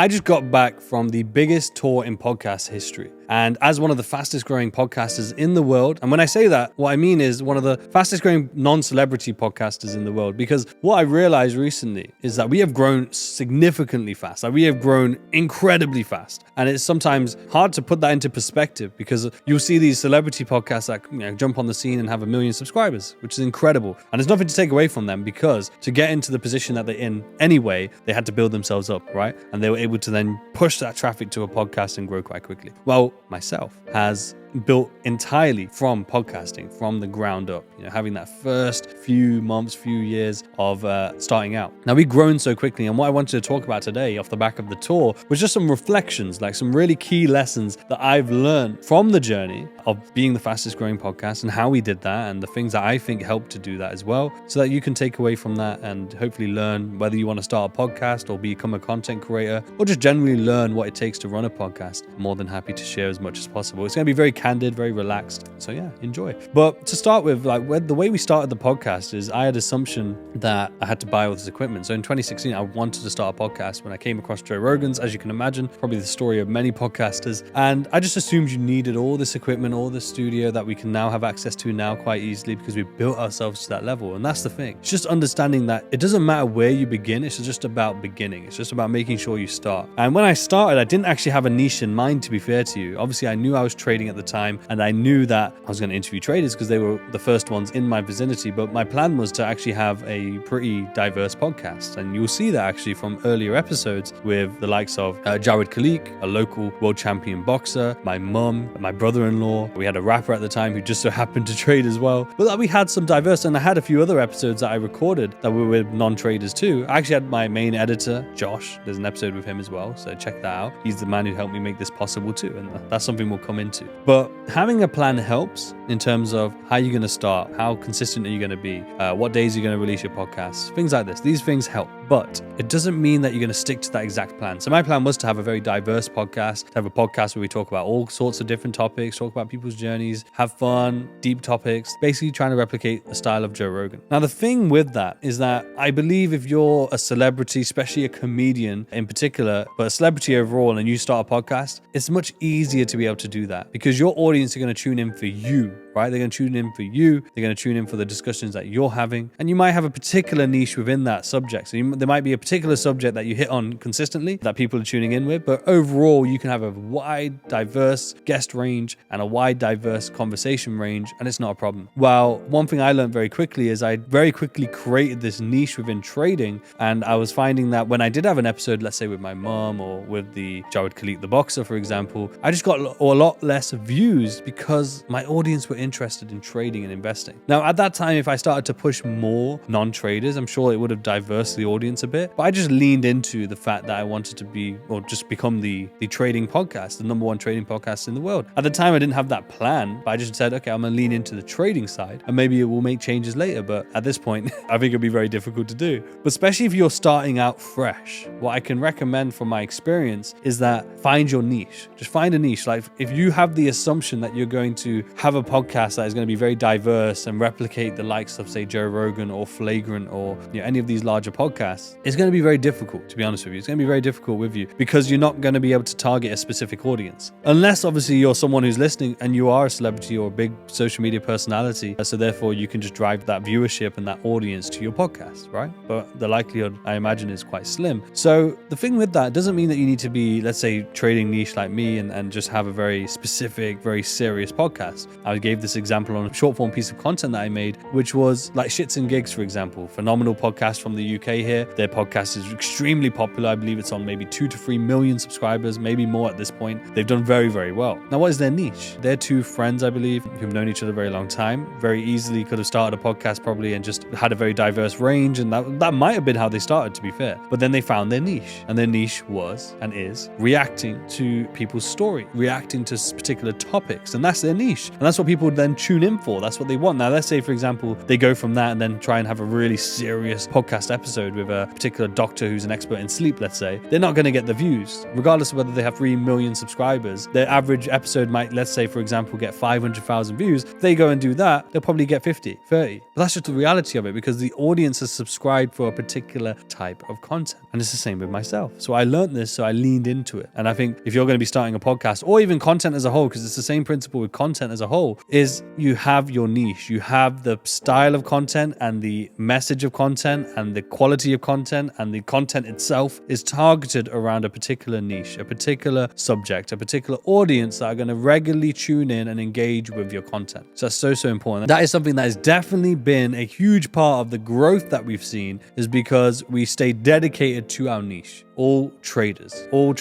I just got back from the biggest tour in podcast history. And as one of the fastest growing podcasters in the world, and when I say that, what I mean is one of the fastest growing non-celebrity podcasters in the world, because what I realized recently is that we have grown significantly fast. Like we have grown incredibly fast. And it's sometimes hard to put that into perspective because you'll see these celebrity podcasts that jump on the scene and have 1 million subscribers, which is incredible. And there's nothing to take away from them because to get into the position that they're in anyway, they had to build themselves up, right? And they were able to then push that traffic to a podcast and grow quite quickly. Well, myself has built entirely from podcasting from the ground up, having that first few months, few years of starting out. Now we've grown so quickly, and what I wanted to talk about today off the back of the tour was just some reflections, like some really key lessons that I've learned from the journey of being the fastest growing podcast and how we did that and the things that I think helped to do that as well, so that you can take away from that and hopefully learn whether you want to start a podcast or become a content creator or just generally learn what it takes to run a podcast. I'm more than happy to share as much as possible. It's going to be very candid, very relaxed. So yeah, enjoy. But to start with, the way we started the podcast is I had assumption that I had to buy all this equipment. So in 2016, I wanted to start a podcast when I came across Joe Rogan's, as you can imagine, probably the story of many podcasters. And I just assumed you needed all this equipment, all the studio that we can now have access to now quite easily because we built ourselves to that level. And that's the thing. It's just understanding that it doesn't matter where you begin. It's just about beginning. It's just about making sure you start. And when I started, I didn't actually have a niche in mind, to be fair to you. Obviously, I knew I was trading at the time. And I knew that I was going to interview traders because they were the first ones in my vicinity. But my plan was to actually have a pretty diverse podcast. And you'll see that actually from earlier episodes with the likes of Jared Khalik, a local world champion boxer, my mum, my brother-in-law. We had a rapper at the time who just so happened to trade as well. But that we had some diverse, and I had a few other episodes that I recorded that were with non-traders too. I actually had my main editor, Josh. There's an episode with him as well. So check that out. He's the man who helped me make this possible too. And that's something we'll come into. But having a plan helps in terms of how you're going to start, how consistent are you going to be, what days you're going to release your podcasts, things like this. These things help, but it doesn't mean that you're going to stick to that exact plan. So my plan was to have a very diverse podcast, to have a podcast where we talk about all sorts of different topics, talk about people's journeys, have fun, deep topics, basically trying to replicate the style of Joe Rogan. Now, the thing with that is that I believe if you're a celebrity, especially a comedian in particular, but a celebrity overall, and you start a podcast, it's much easier to be able to do that because your audience are going to tune in for you, right? They're going to tune in for you. They're going to tune in for the discussions that you're having. And you might have a particular niche within that subject. So there might be a particular subject that you hit on consistently that people are tuning in with. But overall, you can have a wide, diverse guest range and a wide, diverse conversation range. And it's not a problem. Well, one thing I learned very quickly is I very quickly created this niche within trading. And I was finding that when I did have an episode, let's say with my mom or with the Jared Khalik, the boxer, for example, I just got a lot less views because my audience were interested in trading and investing. Now, at that time, if I started to push more non-traders, I'm sure it would have diversed the audience a bit. But I just leaned into the fact that I wanted to be, or just become the trading podcast, the number one trading podcast in the world. At the time, I didn't have that plan, but I just said, okay, I'm going to lean into the trading side and maybe it will make changes later. But at this point, I think it'll be very difficult to do. But especially if you're starting out fresh, what I can recommend from my experience is that find your niche. Just find a niche. Like if you have the assumption that you're going to have a podcast that is going to be very diverse and replicate the likes of, say, Joe Rogan or Flagrant or any of these larger podcasts, it's going to be very difficult, to be honest with you. It's going to be very difficult with you because you're not going to be able to target a specific audience. Unless, obviously, you're someone who's listening and you are a celebrity or a big social media personality. So therefore, you can just drive that viewership and that audience to your podcast, right? But the likelihood, I imagine, is quite slim. So the thing with that doesn't mean that you need to be, let's say, trading niche like me and just have a very specific, very serious podcast. I gave this example on a short form piece of content that I made, which was like Shits and Gigs, for example. Phenomenal podcast from the UK here. Their podcast is extremely popular. I believe it's on maybe 2 to 3 million subscribers, maybe more at this point. They've done very, very well. Now, what is their niche? They're two friends, I believe, who've known each other a very long time. Very easily could have started a podcast probably and just had a very diverse range. And that might have been how they started, to be fair. But then they found their niche. And their niche was and is reacting to people's story, reacting to particular topics. And that's their niche. And that's what people people then tune in for. That's what they want. Now, let's say, for example, they go from that and then try and have a really serious podcast episode with a particular doctor who's an expert in sleep, let's say. They're not going to get the views. Regardless of whether they have 3 million subscribers, their average episode might, let's say, for example, get 500,000 views. If they go and do that, they'll probably get 50, 30. But that's just the reality of it, because the audience has subscribed for a particular type of content. And it's the same with myself. So I learned this, so I leaned into it. And I think if you're going to be starting a podcast, or even content as a whole, because it's the same principle with content as a whole, is you have your niche. You have the style of content and the message of content and the quality of content, and the content itself is targeted around a particular niche, a particular subject, a particular audience that are going to regularly tune in and engage with your content. So that's so important. That is something that has definitely been a huge part of the growth that we've seen, is because we stay dedicated to our niche. All traders, all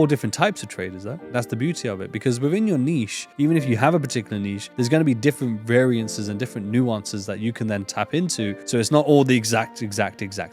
different types of traders, though. That's the beauty of it, because within your niche, even if you have a particular niche, there's going to be different variances and different nuances that you can then tap into. So it's not all the exact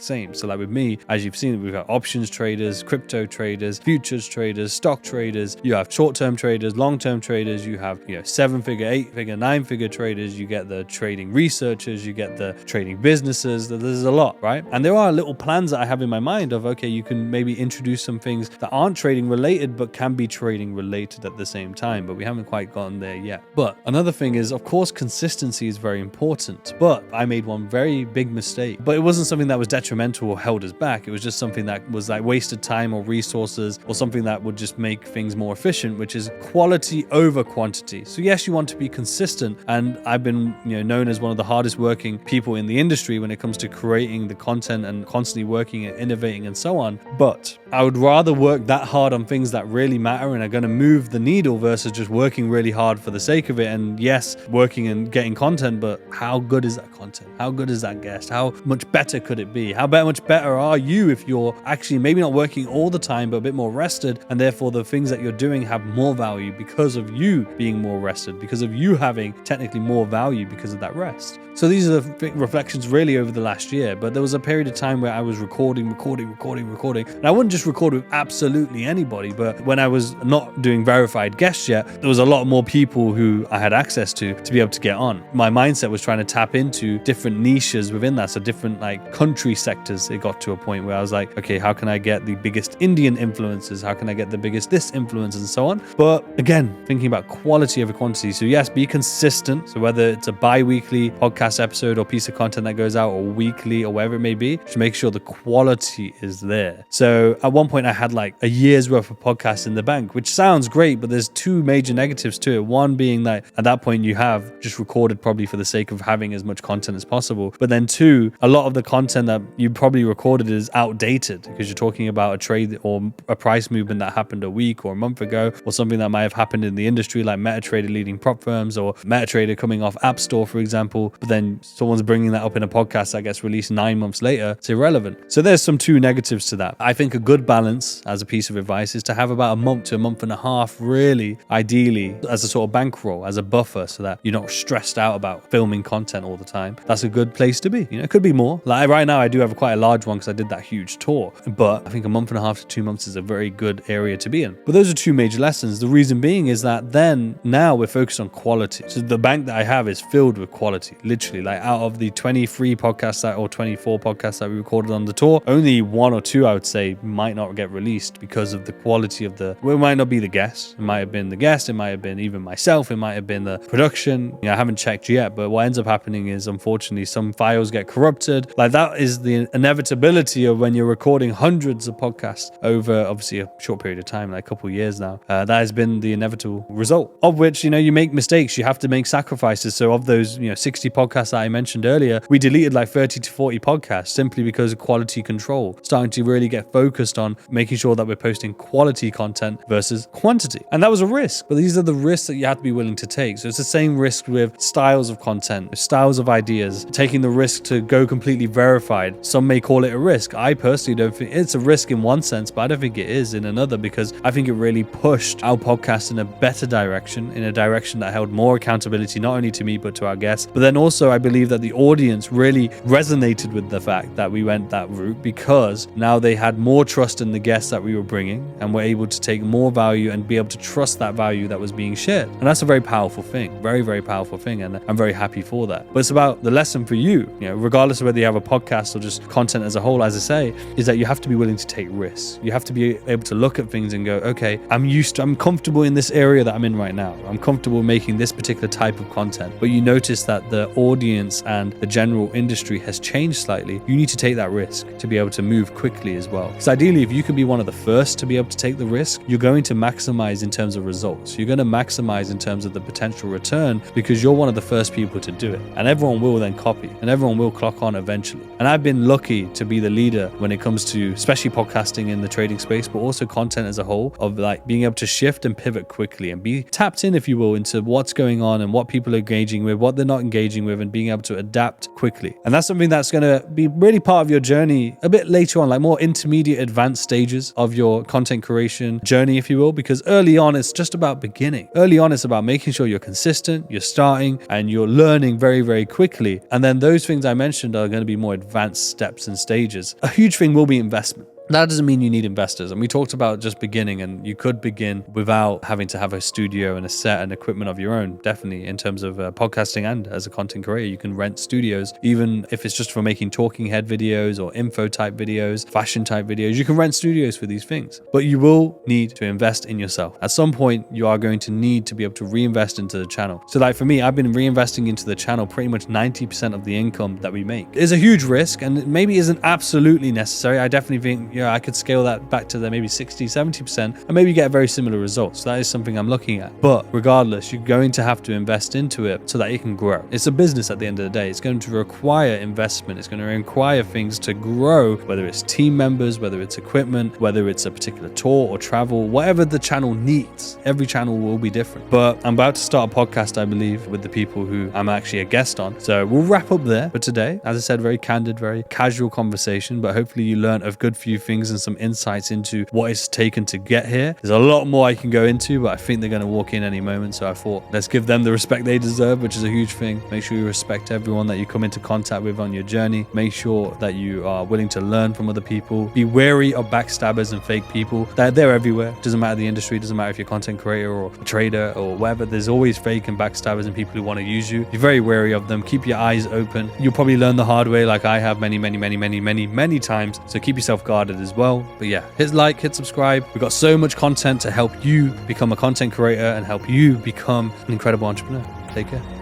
same. So like with me, as you've seen, we've got options traders, crypto traders, futures traders, stock traders. You have short-term traders, long-term traders. You have, 7-figure, 8-figure, 9-figure traders. You get the trading researchers. You get the trading businesses. There's a lot, right? And there are little plans that I have in my mind of, okay, you can maybe introduce some things that aren't trading related but can be trading related at the same time, but we haven't quite gotten there yet. But another thing is, of course, consistency is very important, but I made one very big mistake. But it wasn't something that was detrimental or held us back. It was just something that was like wasted time or resources, or something that would just make things more efficient, which is quality over quantity. So yes, you want to be consistent, and I've been known as one of the hardest working people in the industry when it comes to creating the content and constantly working and innovating and so on. But I would rather work that hard on things that really matter and are going to move the needle, versus just working really hard for the sake of it. And yes, working and getting content, but how good is that content? How good is that guest? How much better could it be? How much better are you if you're actually maybe not working all the time, but a bit more rested, and therefore the things that you're doing have more value because of you being more rested, because of you having technically more value because of that rest. So these are the reflections really over the last year. But there was a period of time where I was recording. And I wouldn't just record with absolutely anybody, but when I was not doing verified guests yet, there was a lot more people who I had access to be able to get on. My mindset was trying to tap into different niches within that. So different country sectors. It got to a point where I was like, okay, how can I get the biggest Indian influencers? How can I get the biggest this influence, and so on? But again, thinking about quality over quantity. So yes, be consistent. So whether it's a bi-weekly podcast episode or piece of content that goes out, or weekly, or whatever it may be, just make sure the quality is there. So at one point I had like a year's worth of podcasts in the bank, which sounds great, but there's 2 major negatives to it. One being that at that point you have just recorded probably for the sake of having as much content as possible. But then 2, a lot of the content that you probably recorded is outdated, because you're talking about a trade or a price movement that happened a week or a month ago, or something that might have happened in the industry, like MetaTrader leading prop firms, or MetaTrader coming off App Store, for example. But then someone's bringing that up in a podcast that gets released 9 months later. It's irrelevant. So there's some 2 negatives to that. I think a good balance, as a piece of advice, is to have about a month to a month and a half, really, ideally, as a sort of bankroll, as a buffer, so that you're not stressed out about filming content all the time. That's a good place to be. It could be more. Like right now, I do have quite a large one because I did that huge tour. But I think a month and a half to 2 months is a very good area to be in. But those are 2 major lessons. The reason being is that then now we're focused on quality. So the bank that I have is filled with quality, literally. Like out of the 23 podcasts or 24 podcasts that we recorded on the tour, only 1 or 2 I would say might not get released because of the quality of it might not be the guest. It might have been the guest. It might have been even myself. It might have been the production. I haven't checked yet, but what ends up happening is, unfortunately, some files get corrupted. Like that is the inevitability of when you're recording hundreds of podcasts over obviously a short period of time, like a couple of years now. That has been the inevitable result of which, you make mistakes. You have to make sacrifices. So of those, 60 podcasts that I mentioned earlier, we deleted like 30 to 40 podcasts simply because of quality control, starting to really get focused on making sure that we're posting quality content versus quantity. And that was a risk, but these are the risks that you have to be willing to take. So it's the same risk with styles of content, styles of ideas, taking the risk to go completely verified. Some may call it a risk. I personally don't think it's a risk in one sense, but I don't think it is in another, because I think it really pushed our podcast in a better direction, in a direction that held more accountability, not only to me, but to our guests. But then also I believe that the audience really resonated with the fact that we went that route, because now they had more trust in the guests that we were bringing, and were able to take more value and be able to trust that value that was being shared. And that's a very powerful powerful thing, very, very powerful thing. And I'm very happy for that. But it's about the lesson for you, regardless of whether you have a podcast or just content as a whole, as I say, is that you have to be willing to take risks. You have to be able to look at things and go, okay, I'm comfortable in this area that I'm in right now. I'm comfortable making this particular type of content. But you notice that the audience and the general industry has changed slightly. You need to take that risk to be able to move quickly as well. Because ideally, if you can be one of the first to be able to take the risk, you're going to maximize in terms of results. You're going to maximize in terms of the potential return because you're one of the first people to do it. And everyone will then copy and everyone will clock on eventually. And I've been lucky to be the leader when it comes to especially podcasting in the trading space, but also content as a whole, of like being able to shift and pivot quickly and be tapped in, if you will, into what's going on and what people are engaging with, what they're not engaging with, and being able to adapt quickly. And that's something that's going to be really part of your journey a bit later on, like more intermediate advanced stages of your content creation journey, if you will, because early on it's just about beginning. Early on it's about making sure you're consistent, you're starting, and you're learning very, very quickly. And then those things I mentioned are going to be more advanced steps and stages. A huge thing will be investment. That doesn't mean you need investors. And we talked about just beginning, and you could begin without having to have a studio and a set and equipment of your own. Definitely in terms of podcasting and as a content creator, you can rent studios, even if it's just for making talking head videos or info type videos, fashion type videos. You can rent studios for these things, but you will need to invest in yourself. At some point, you are going to need to be able to reinvest into the channel. So like for me, I've been reinvesting into the channel pretty much 90% of the income that we make. It's a huge risk and it maybe isn't absolutely necessary. I definitely think I could scale that back to maybe 60, 70% and maybe get very similar results. That is something I'm looking at. But regardless, you're going to have to invest into it so that it can grow. It's a business at the end of the day. It's going to require investment. It's going to require things to grow, whether it's team members, whether it's equipment, whether it's a particular tour or travel, whatever the channel needs. Every channel will be different. But I'm about to start a podcast, I believe, with the people who I'm actually a guest on. So we'll wrap up there for today. As I said, very candid, very casual conversation, but hopefully you learned a good few things and some insights into what it's taken to get here. There's a lot more I can go into, but I think they're going to walk in any moment. So I thought, let's give them the respect they deserve, which is a huge thing. Make sure you respect everyone that you come into contact with on your journey. Make sure that you are willing to learn from other people. Be wary of backstabbers and fake people. They're everywhere. Doesn't matter the industry. Doesn't matter if you're a content creator or a trader or whatever. There's always fake and backstabbers and people who want to use you. Be very wary of them. Keep your eyes open. You'll probably learn the hard way, like I have many times. So keep yourself guarded as well. But yeah, hit like, hit subscribe. We've got so much content to help you become a content creator and help you become an incredible entrepreneur. Take care.